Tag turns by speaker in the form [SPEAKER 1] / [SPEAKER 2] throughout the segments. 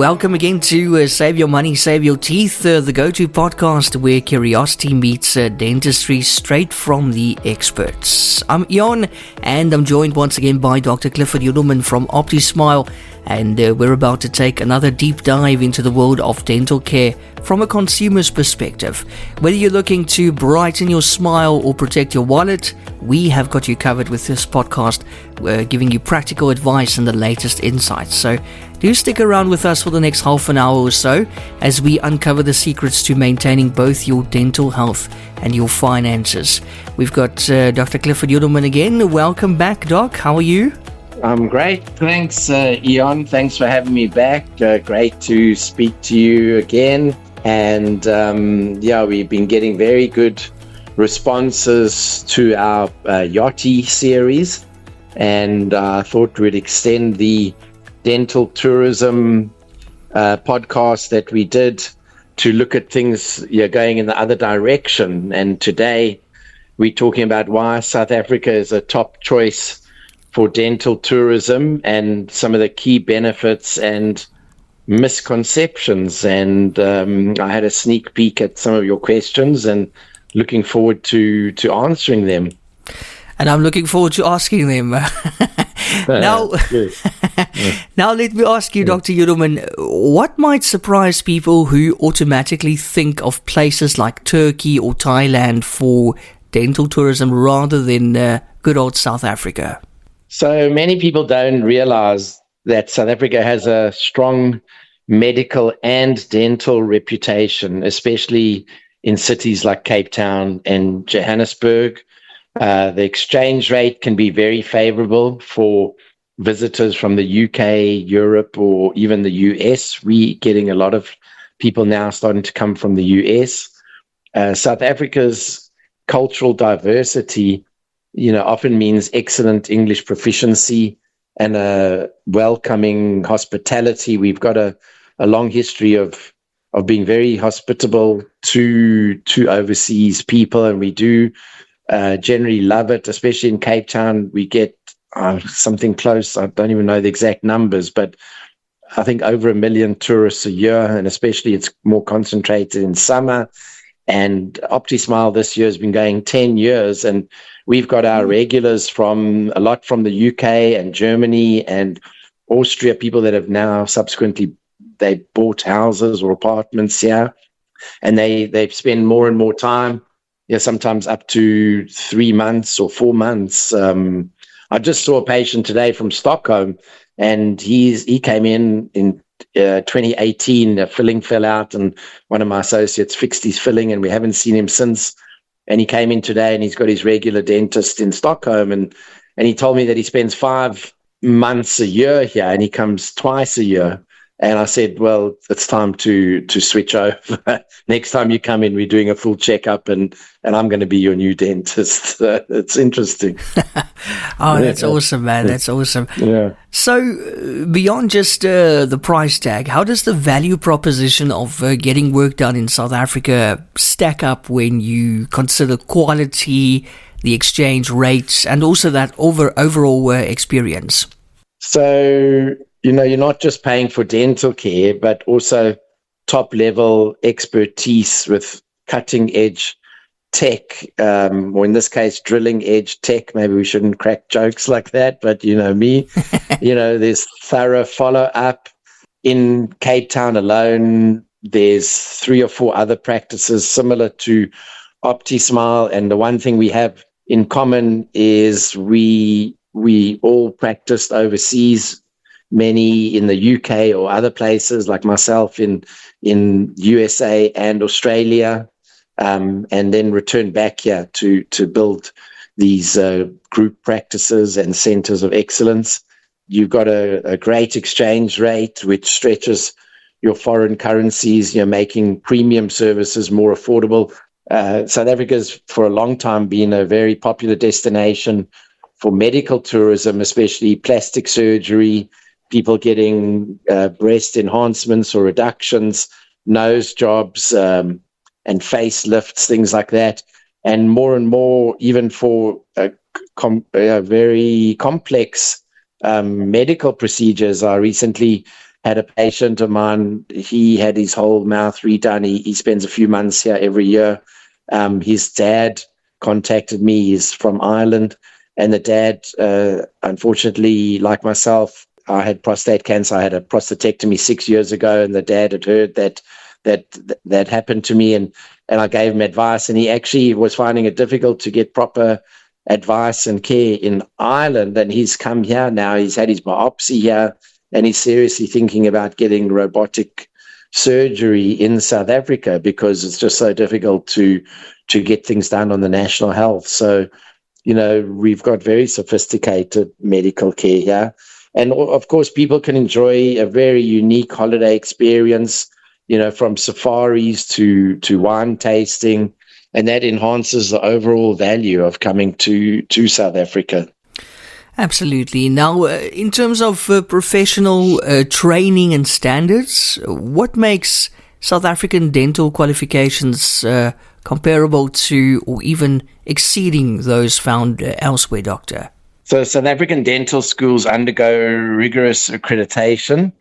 [SPEAKER 1] Welcome again to Save Your Money, Save Your Teeth, the go-to podcast where curiosity meets dentistry straight from the experts. I'm Ian, and I'm joined once again by Dr. Clifford Yudelman from OPTISMILE, and we're about to take another deep dive into the world of dental care from a consumer's perspective. Whether you're looking to brighten your smile or protect your wallet, we have got you covered with this podcast, giving you practical advice and the latest insights. So do stick around with us for the next half an hour or so as we uncover the secrets to maintaining both your dental health and your finances. We've got Dr. Clifford Yudelman again. Welcome back, Doc. How are you?
[SPEAKER 2] I'm great. Thanks, Ian. Thanks for having me back. Great to speak to you again. And we've been getting very good responses to our Yachty series. And I thought we'd extend the dental tourism podcast that we did to look at things going in the other direction. And today we're talking about why South Africa is a top choice for dental tourism and some of the key benefits and misconceptions. And I had a sneak peek at some of your questions and looking forward to answering them.
[SPEAKER 1] And I'm looking forward to asking them. Now let me ask you, Dr. Yudelman, what might surprise people who automatically think of places like Turkey or Thailand for dental tourism rather than good old South Africa?
[SPEAKER 2] So many people don't realize that South Africa has a strong medical and dental reputation, especially in cities like Cape Town and Johannesburg. The exchange rate can be very favorable for visitors from the UK, Europe, or even the US. We're getting a lot of people now starting to come from the US. South Africa's cultural diversity often means excellent English proficiency and a welcoming hospitality. We've got a long history of being very hospitable to overseas people, and we do generally love it, especially in Cape Town. We get something close, I don't even know the exact numbers, but I think over 1 million tourists a year, and especially it's more concentrated in summer. And OPTISMILE this year has been going 10 years, and we've got our regulars from a lot from the UK and Germany and Austria, people that have now subsequently, they bought houses or apartments here, and they spend more and more time, sometimes up to 3 months or 4 months. I just saw a patient today from Stockholm, and he came in 2018, a filling fell out, and one of my associates fixed his filling, and we haven't seen him since. And he came in today, and he's got his regular dentist in Stockholm, and he told me that he spends 5 months a year here, and he comes twice a year. And I said, well, it's time to switch over. Next time you come in, we're doing a full checkup, and I'm going to be your new dentist. It's interesting.
[SPEAKER 1] That's awesome, man. That's awesome.
[SPEAKER 2] Yeah.
[SPEAKER 1] So beyond just the price tag, how does the value proposition of getting work done in South Africa stack up when you consider quality, the exchange rates, and also that overall experience?
[SPEAKER 2] So you're not just paying for dental care, but also top-level expertise with cutting-edge tech, or in this case, drilling-edge tech. Maybe we shouldn't crack jokes like that, but me. There's thorough follow-up. In Cape Town alone, there's 3 or 4 other practices similar to OPTISMILE, and the one thing we have in common is we all practiced overseas, many in the UK or other places, like myself in USA and Australia, and then returned back here to build these group practices and centers of excellence. You've got a great exchange rate, which stretches your foreign currencies, making premium services more affordable. South Africa's for a long time been a very popular destination for medical tourism, especially plastic surgery, people getting breast enhancements or reductions, nose jobs, and facelifts, things like that. And more, even for very complex medical procedures. I recently had a patient of mine. He had his whole mouth redone. He spends a few months here every year. His dad contacted me. He's from Ireland, and the dad, unfortunately, like myself, I had prostate cancer. I had a prostatectomy 6 years ago, and the dad had heard that happened to me, and I gave him advice, and he actually was finding it difficult to get proper advice and care in Ireland, and he's come here now. He's had his biopsy here, and he's seriously thinking about getting robotic surgery in South Africa because it's just so difficult to get things done on the national health. So, we've got very sophisticated medical care here. And of course, people can enjoy a very unique holiday experience, from safaris to wine tasting, and that enhances the overall value of coming to South Africa.
[SPEAKER 1] Absolutely. Now, in terms of professional training and standards, what makes South African dental qualifications comparable to or even exceeding those found elsewhere, Doctor?
[SPEAKER 2] So South African dental schools undergo rigorous accreditation.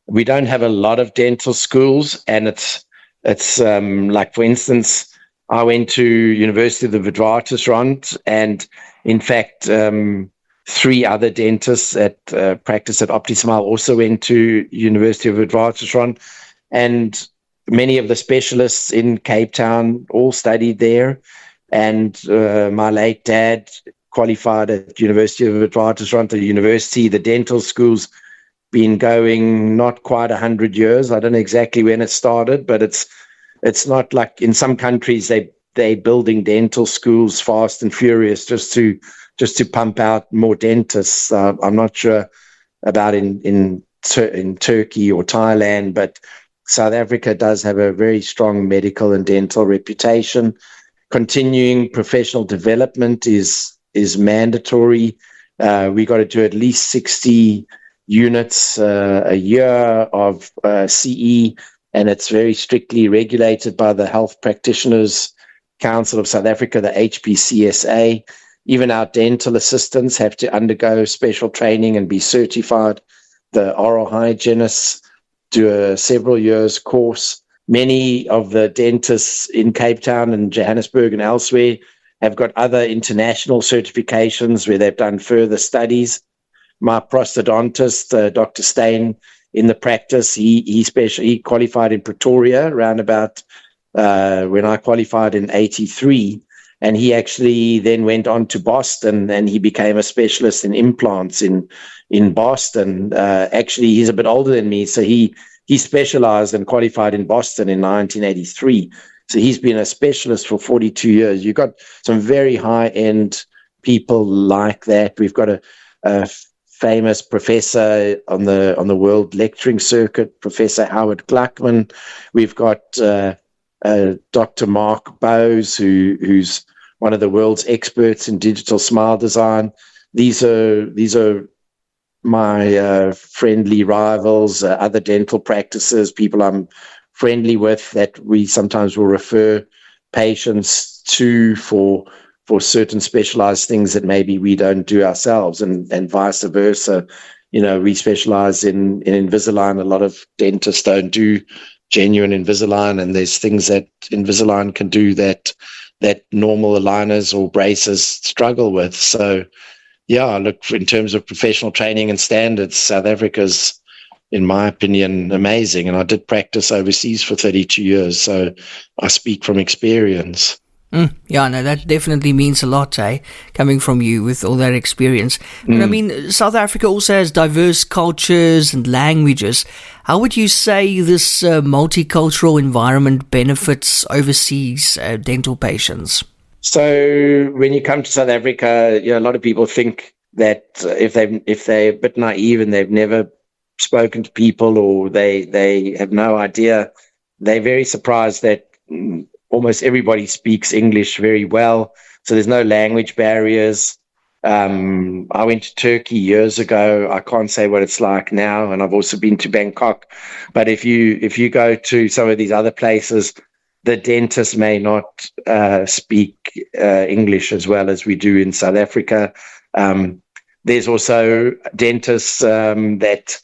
[SPEAKER 2] We don't have a lot of dental schools, and it's like, for instance, I went to University of the Witwatersrand, and in fact, 3 other dentists that practice at OPTISMILE also went to University of Witwatersrand, and many of the specialists in Cape Town all studied there. And my late dad qualified at University of Witwatersrand. The dental school's been going not quite 100 years. I don't know exactly when it started, but it's not like in some countries they're building dental schools fast and furious just to pump out more dentists. I'm not sure about in Turkey or Thailand, but South Africa does have a very strong medical and dental reputation. Continuing professional development is mandatory. We got to do at least 60 units a year of CE, and it's very strictly regulated by the Health Practitioners Council of South Africa, the HPCSA. Even our dental assistants have to undergo special training and be certified. The oral hygienists do a several years course. Many of the dentists in Cape Town and Johannesburg and elsewhere have got other international certifications where they've done further studies. My prosthodontist, Dr. Steyn, in the practice, he qualified in Pretoria around about when I qualified in 83. And he actually then went on to Boston, and he became a specialist in implants in Boston. Actually, he's a bit older than me, so he specialized and qualified in Boston in 1983. So he's been a specialist for 42 years. You've got some very high-end people like that. We've got a famous professor on the world lecturing circuit, Professor Howard Gluckman. We've got Dr. Mark Bowes, who's one of the world's experts in digital smile design. These are my friendly rivals, other dental practices, people I'm friendly with that we sometimes will refer patients to for certain specialized things that maybe we don't do ourselves, and vice versa. We specialize in Invisalign. A lot of dentists don't do genuine Invisalign, and there's things that Invisalign can do that normal aligners or braces struggle with. So, yeah, look, in terms of professional training and standards, South Africa's, in my opinion, amazing. And I did practice overseas for 32 years, so I speak from experience.
[SPEAKER 1] Yeah, no, that definitely means a lot, coming from you with all that experience. But I mean, South Africa also has diverse cultures and languages. How would you say this multicultural environment benefits overseas dental patients?
[SPEAKER 2] So when you come to South Africa, a lot of people think that if they're a bit naive and they've never spoken to people, or they have no idea, they're very surprised that almost everybody speaks English very well. So there's no language barriers. I went to Turkey years ago. I can't say what it's like now, and I've also been to Bangkok. But if you go to some of these other places, the dentists may not speak English as well as we do in South Africa. There's also dentists that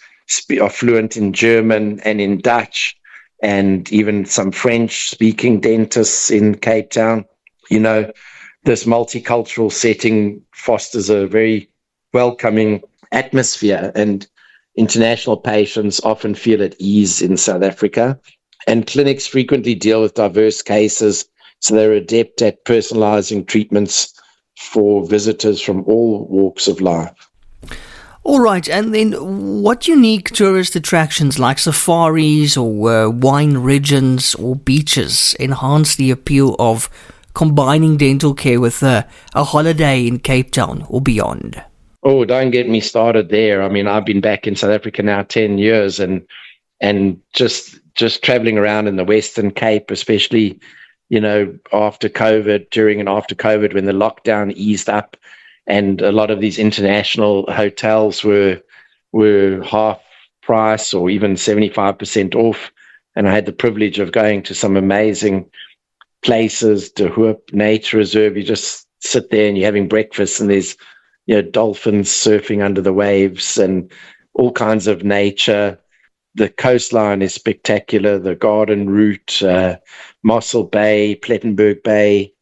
[SPEAKER 2] are fluent in German and in Dutch, and even some French-speaking dentists in Cape Town. This multicultural setting fosters a very welcoming atmosphere, and international patients often feel at ease in South Africa. And clinics frequently deal with diverse cases, so they're adept at personalizing treatments for visitors from all walks of life.
[SPEAKER 1] All right, and then what unique tourist attractions like safaris or wine regions or beaches enhance the appeal of combining dental care with a holiday in Cape Town or beyond?
[SPEAKER 2] Oh, don't get me started there. I mean, I've been back in South Africa now 10 years, and just traveling around in the Western Cape, especially, after COVID, during and after COVID, when the lockdown eased up, and a lot of these international hotels were half price or even 75% off. And I had the privilege of going to some amazing places, De Hoop Nature Reserve. You just sit there and you're having breakfast, and there's dolphins surfing under the waves and all kinds of nature. The coastline is spectacular. The Garden Route, Mossel Bay, Plettenberg Bay.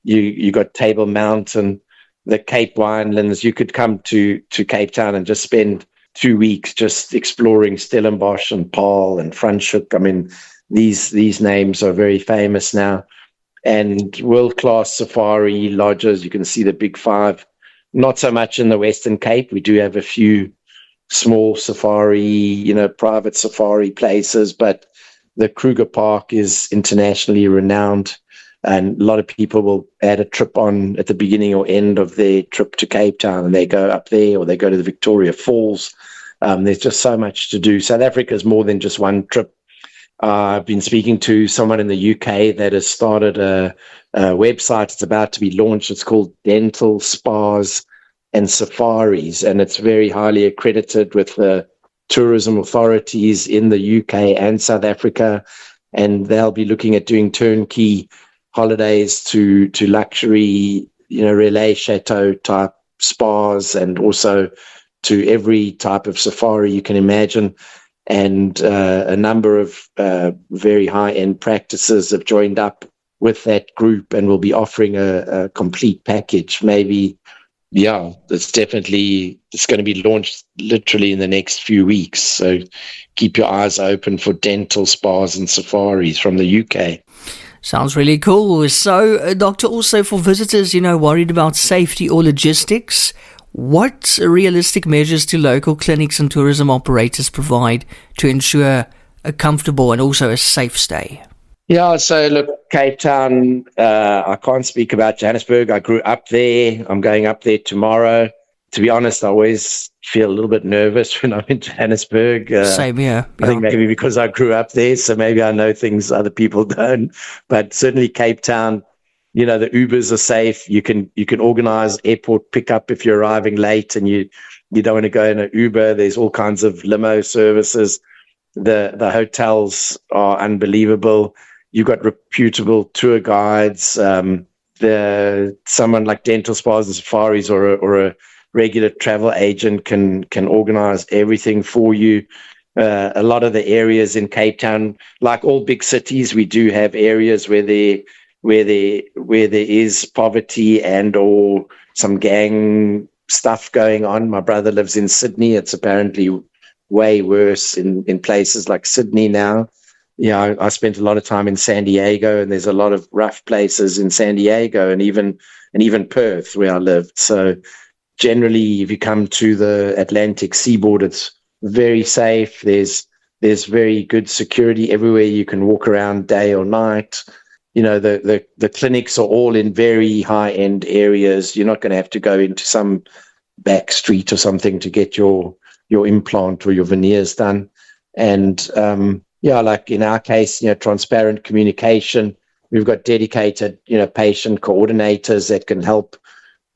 [SPEAKER 2] You got Table Mountain, the Cape Winelands. You could come to Cape Town and just spend 2 weeks just exploring Stellenbosch and Paarl and Franschhoek. I mean, these names are very famous now. And world-class safari lodges. You can see the big five. Not so much in the Western Cape. We do have a few small safari, private safari places, but the Kruger Park is internationally renowned, and a lot of people will add a trip on at the beginning or end of their trip to Cape Town, and they go up there or they go to the Victoria Falls. There's just so much to do. South Africa is more than just one trip. I've been speaking to someone in the UK that has started a website. It's about to be launched. It's called Dental Spas and Safaris, and it's very highly accredited with the tourism authorities in the UK and South Africa, and they'll be looking at doing turnkey holidays to luxury, relais chateau type spas, and also to every type of safari you can imagine. And a number of very high-end practices have joined up with that group and will be offering a complete package. Maybe, it's going to be launched literally in the next few weeks. So keep your eyes open for dental spas and safaris from the UK.
[SPEAKER 1] Sounds really cool. So, Doctor, also for visitors, worried about safety or logistics, what realistic measures do local clinics and tourism operators provide to ensure a comfortable and also a safe stay?
[SPEAKER 2] Yeah, so look, Cape Town, I can't speak about Johannesburg. I grew up there. I'm going up there tomorrow. To be honest, I always feel a little bit nervous when I'm in Johannesburg.
[SPEAKER 1] Same here.
[SPEAKER 2] I think maybe because I grew up there, so maybe I know things other people don't. But certainly Cape Town, the Ubers are safe. You can organize airport pickup if you're arriving late and you don't want to go in an Uber. There's all kinds of limo services. The hotels are unbelievable. You've got reputable tour guides. Someone like Dental Spas and Safaris or a regular travel agent can organize everything for you. A lot of the areas in Cape Town, like all big cities, we do have areas where there is poverty and or some gang stuff going on. My brother lives in Sydney. It's apparently way worse in places like Sydney now. I spent a lot of time in San Diego, and there's a lot of rough places in San Diego and even Perth where I lived. So generally, if you come to the Atlantic seaboard, it's very safe. There's very good security everywhere. You can walk around day or night. The clinics are all in very high-end areas. You're not going to have to go into some back street or something to get your implant or your veneers done. And like in our case, transparent communication. We've got dedicated, patient coordinators that can help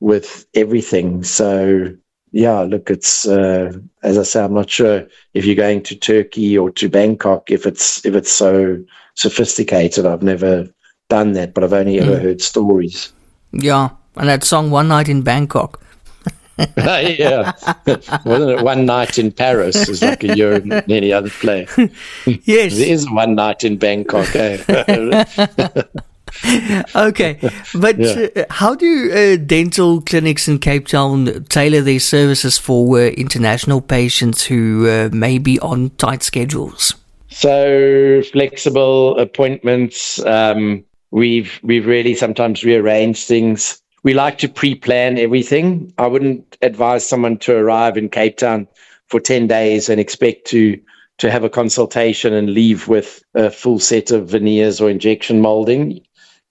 [SPEAKER 2] with everything. So, look, it's as I say, I'm not sure if you're going to Turkey or to Bangkok if it's so sophisticated. I've never done that, but I've only ever heard stories.
[SPEAKER 1] Yeah, and that song "One Night in Bangkok."
[SPEAKER 2] Yeah. Wasn't it one night in Paris is like a year in any other place?
[SPEAKER 1] Yes.
[SPEAKER 2] There is one night in Bangkok. Eh?
[SPEAKER 1] Okay, but how do dental clinics in Cape Town tailor their services for international patients who may be on tight schedules?
[SPEAKER 2] So flexible appointments. We've really sometimes rearranged things. We like to pre-plan everything. I wouldn't advise someone to arrive in Cape Town for 10 days and expect to have a consultation and leave with a full set of veneers or injection molding.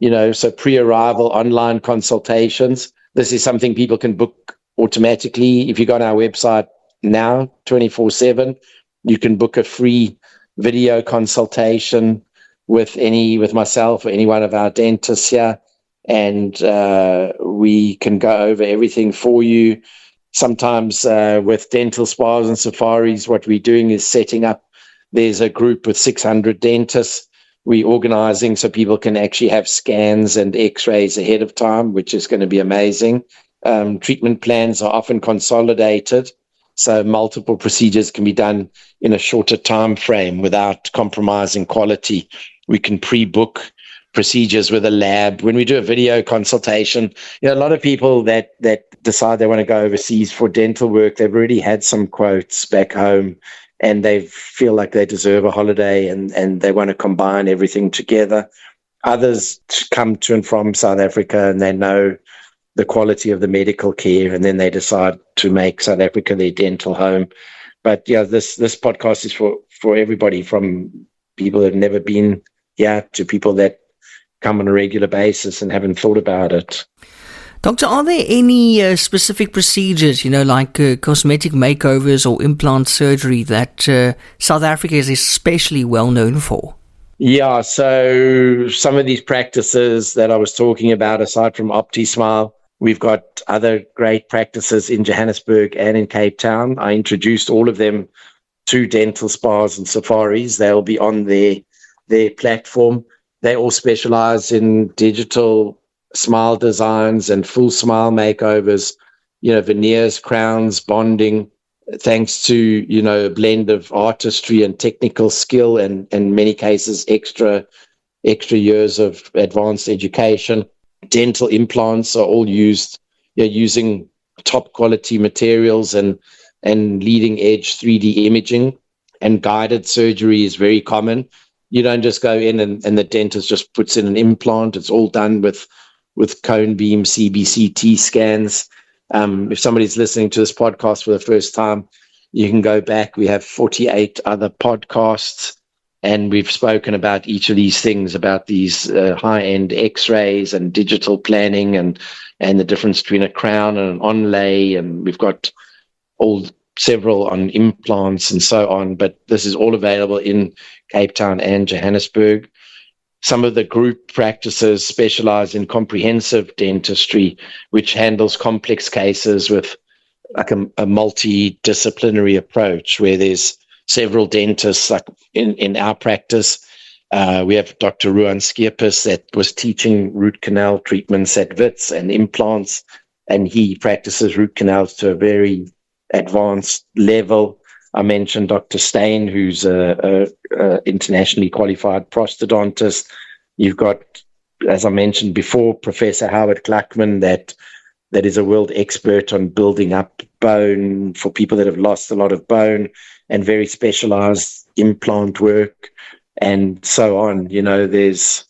[SPEAKER 2] So pre-arrival online consultations. This is something people can book automatically. If you go on our website now, 24/7, you can book a free video consultation with myself or any one of our dentists here, and we can go over everything for you. Sometimes with dental spas and safaris, what we're doing is setting up. There's a group with 600 dentists. We're organizing so people can actually have scans and x-rays ahead of time, which is going to be amazing. Treatment plans are often consolidated, so multiple procedures can be done in a shorter time frame without compromising quality. We can pre-book procedures with a lab. When we do a video consultation, a lot of people that decide they want to go overseas for dental work, they've already had some quotes back home, and they feel like they deserve a holiday and they want to combine everything together. Others come to and from South Africa and they know the quality of the medical care, and then they decide to make South Africa their dental home. But this podcast is for everybody, from people that have never been here to people that come on a regular basis and haven't thought about it.
[SPEAKER 1] Doctor, are there any specific procedures, like cosmetic makeovers or implant surgery that South Africa is especially well known for?
[SPEAKER 2] Yeah, so some of these practices that I was talking about, aside from OPTISMILE, we've got other great practices in Johannesburg and in Cape Town. I introduced all of them to dental spas and safaris. They'll be on their platform. They all specialize in digital smile designs and full smile makeovers, veneers, crowns, bonding, thanks to, a blend of artistry and technical skill and in many cases extra years of advanced education. Dental implants are all used using top quality materials and leading edge 3D imaging, and guided surgery is very common. You don't just go in and the dentist just puts in an implant. It's all done with cone beam CBCT scans. If somebody's listening to this podcast for the first time, you can go back. We have 48 other podcasts, and we've spoken about each of these things, about these high-end x-rays and digital planning and the difference between a crown and an onlay. And we've got several on implants and so on. But this is all available in Cape Town and Johannesburg. Some of the group practices specialize in comprehensive dentistry, which handles complex cases with like a multidisciplinary approach, where there's several dentists. Like in our practice, we have Dr. Ruan Skierpis that was teaching root canal treatments at Wits and implants, and he practices root canals to a very advanced level. I mentioned Dr. Steyn, who's a internationally qualified prosthodontist. You've got, as I mentioned before, Professor Howard Klackman, that is a world expert on building up bone for people that have lost a lot of bone, and very specialized implant work and so on. There's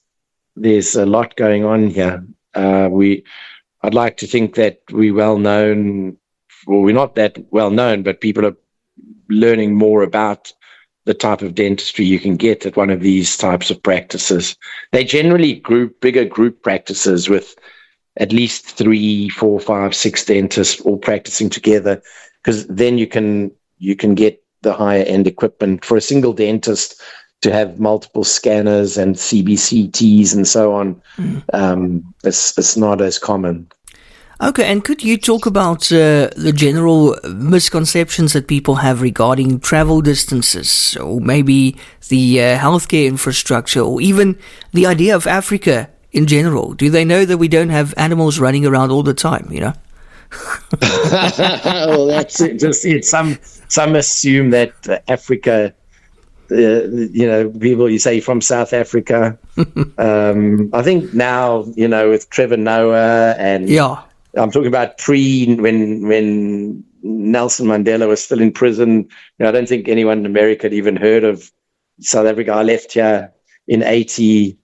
[SPEAKER 2] a lot going on here. I'd like to think that we're well known. Well, we're not that well known, but people are learning more about the type of dentistry you can get at one of these types of practices. They generally bigger group practices with at least 3, 4, 5, 6 dentists all practicing together, because then you can get the higher end equipment. For a single dentist to have multiple scanners and CBCTs and so on, it's not as common.
[SPEAKER 1] Okay, and could you talk about the general misconceptions that people have regarding travel distances, or maybe the healthcare infrastructure, or even the idea of Africa in general? Do they know that we don't have animals running around all the time,
[SPEAKER 2] Well, that's it. Just it. Some assume that Africa, people you say from South Africa. I think now, with Trevor Noah and I'm talking about when Nelson Mandela was still in prison. I don't think anyone in America had even heard of South Africa. I left here in 83,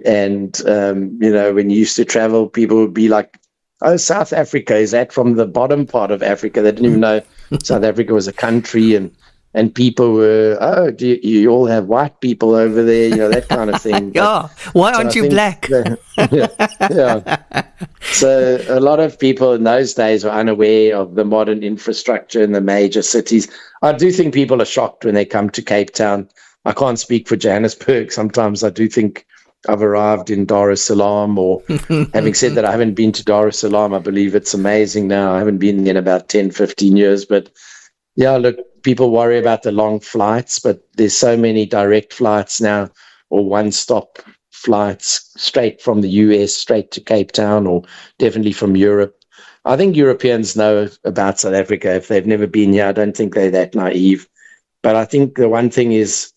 [SPEAKER 2] and when you used to travel, people would be like, "Oh, South Africa, is that from the bottom part of Africa?" They didn't even know South Africa was a country, and people were, "Oh, do you all have white people over there?" That kind of thing.
[SPEAKER 1] Why aren't you black?
[SPEAKER 2] So a lot of people in those days were unaware of the modern infrastructure in the major cities. I do think people are shocked when they come to Cape Town. I can't speak for Johannesburg. Sometimes I do think I've arrived in Dar es Salaam, or having said that, I haven't been to Dar es Salaam. I believe it's amazing now. I haven't been there in about 10, 15 years. But yeah, look, people worry about the long flights, but there's so many direct flights now, or one-stop flights straight from the US, straight to Cape Town, or definitely from Europe. I think Europeans know about South Africa. If they've never been here, I don't think they're that naive. But I think the one thing is,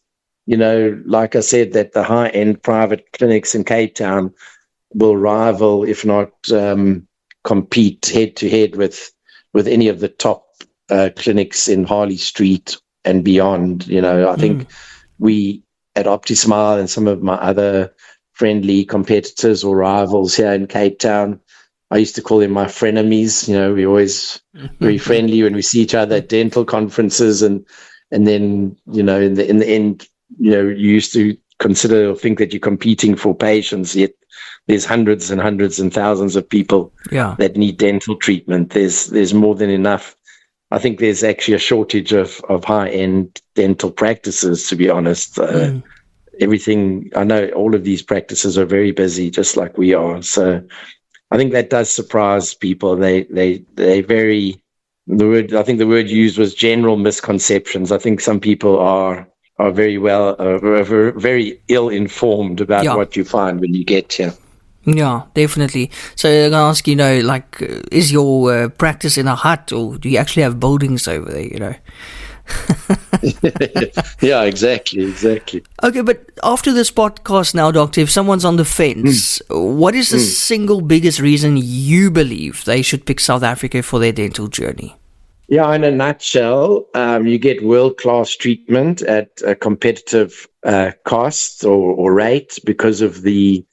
[SPEAKER 2] like I said, that the high-end private clinics in Cape Town will rival, if not compete head-to-head with any of the top clinics in Harley Street and beyond. I think we at OPTISMILE and some of my other friendly competitors or rivals here in Cape Town, I used to call them my frenemies. We're always very friendly when we see each other at dental conferences, and then in the end, you used to consider or think that you're competing for patients, yet there's hundreds and hundreds and thousands of people that need dental treatment. There's more than enough. I think there's actually a shortage of high-end dental practices, to be honest. Everything, I know all of these practices are very busy, just like we are. So I think that does surprise people. They very, I think the word used was general misconceptions. I think some people are very very ill-informed about what you find when you get here.
[SPEAKER 1] Yeah, definitely. So I'm going to ask, is your practice in a hut, or do you actually have buildings over there,
[SPEAKER 2] Yeah, exactly.
[SPEAKER 1] Okay, but after this podcast now, Doctor, if someone's on the fence, what is the single biggest reason you believe they should pick South Africa for their dental journey?
[SPEAKER 2] Yeah, in a nutshell, you get world-class treatment at a competitive cost or rate because of the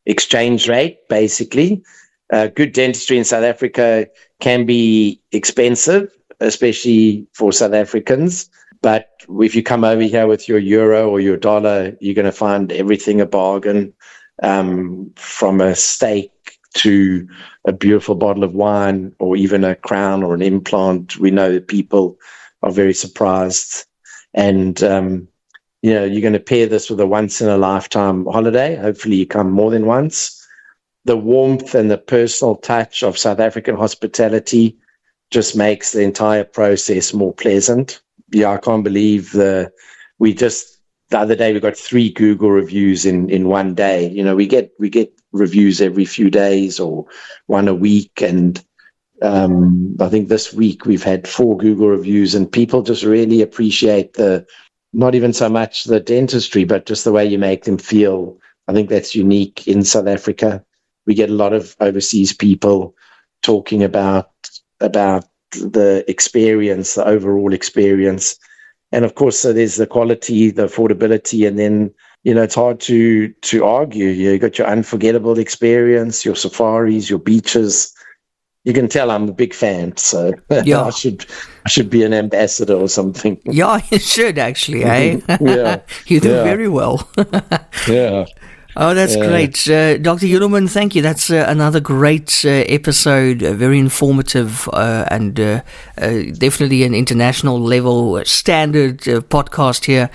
[SPEAKER 2] exchange rate, basically. Good dentistry in South Africa can be expensive, especially for South Africans. But if you come over here with your euro or your dollar, you're going to find everything a bargain, from a steak to a beautiful bottle of wine, or even a crown or an implant. We know that people are very surprised. And you're going to pair this with a once-in-a-lifetime holiday. Hopefully you come more than once. The warmth and the personal touch of South African hospitality just makes the entire process more pleasant. Yeah, I can't believe the other day we got 3 Google reviews in one day. We get reviews every few days or one a week. And I think this week we've had 4 Google reviews, and people just really appreciate not even so much the dentistry, but just the way you make them feel. I think that's unique in South Africa. We get a lot of overseas people talking about the experience, the overall experience. And of course, so there's the quality, the affordability, and then, it's hard to argue. You got your unforgettable experience, your safaris, your beaches. You can tell I'm a big fan, so
[SPEAKER 1] yeah.
[SPEAKER 2] I should be an ambassador or something.
[SPEAKER 1] Yeah, you should actually, eh?
[SPEAKER 2] Yeah.
[SPEAKER 1] You do very well.
[SPEAKER 2] Yeah.
[SPEAKER 1] Oh, that's great. Dr. Udelman, thank you. That's another great episode, very informative, and definitely an international level standard podcast here.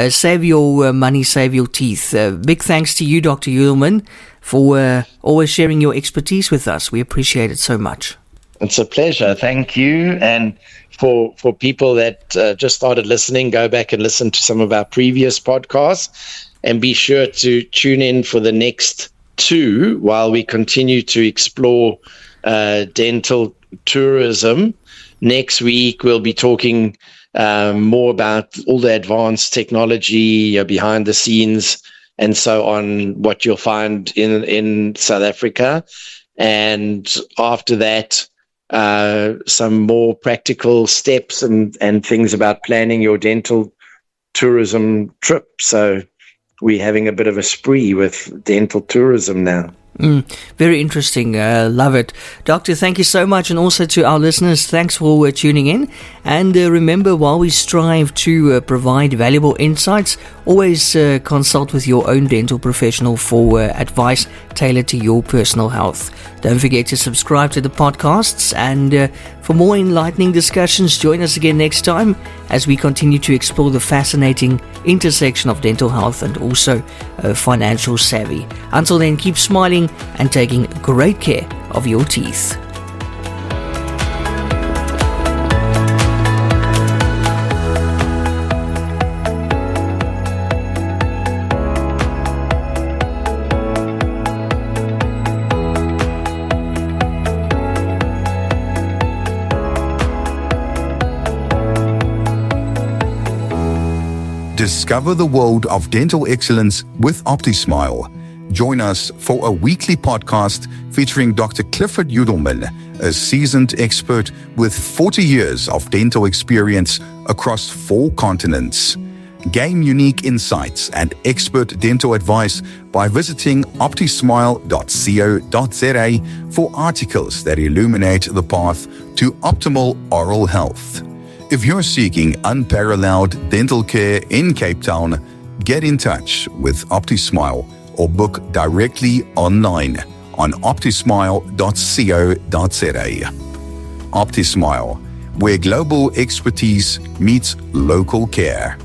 [SPEAKER 1] Save your money, save your teeth. Big thanks to you, Dr. Udelman, for always sharing your expertise with us. We appreciate it so much.
[SPEAKER 2] It's a pleasure. Thank you. And for people that just started listening, go back and listen to some of our previous podcasts. And be sure to tune in for the next 2, while we continue to explore dental tourism, next week we'll be talking more about all the advanced technology behind the scenes and so on, what you'll find in South Africa. And after that, some more practical steps and things about planning your dental tourism trip. So we're having a bit of a spree with dental tourism now.
[SPEAKER 1] Very interesting. Love it. Doctor, thank you so much. And also to our listeners, thanks for tuning in. And remember, while we strive to provide valuable insights, always consult with your own dental professional for advice tailored to your personal health. Don't forget to subscribe to the podcasts. And for more enlightening discussions, join us again next time as we continue to explore the fascinating intersection of dental health and also financial savvy. Until then, keep smiling and taking great care of your teeth.
[SPEAKER 3] Discover the world of dental excellence with OPTISMILE. Join us for a weekly podcast featuring Dr. Clifford Udelman, a seasoned expert with 40 years of dental experience across 4 continents. Gain unique insights and expert dental advice by visiting optismile.co.za for articles that illuminate the path to optimal oral health. If you're seeking unparalleled dental care in Cape Town, get in touch with OPTISMILE or book directly online on optismile.co.za. OPTISMILE, where global expertise meets local care.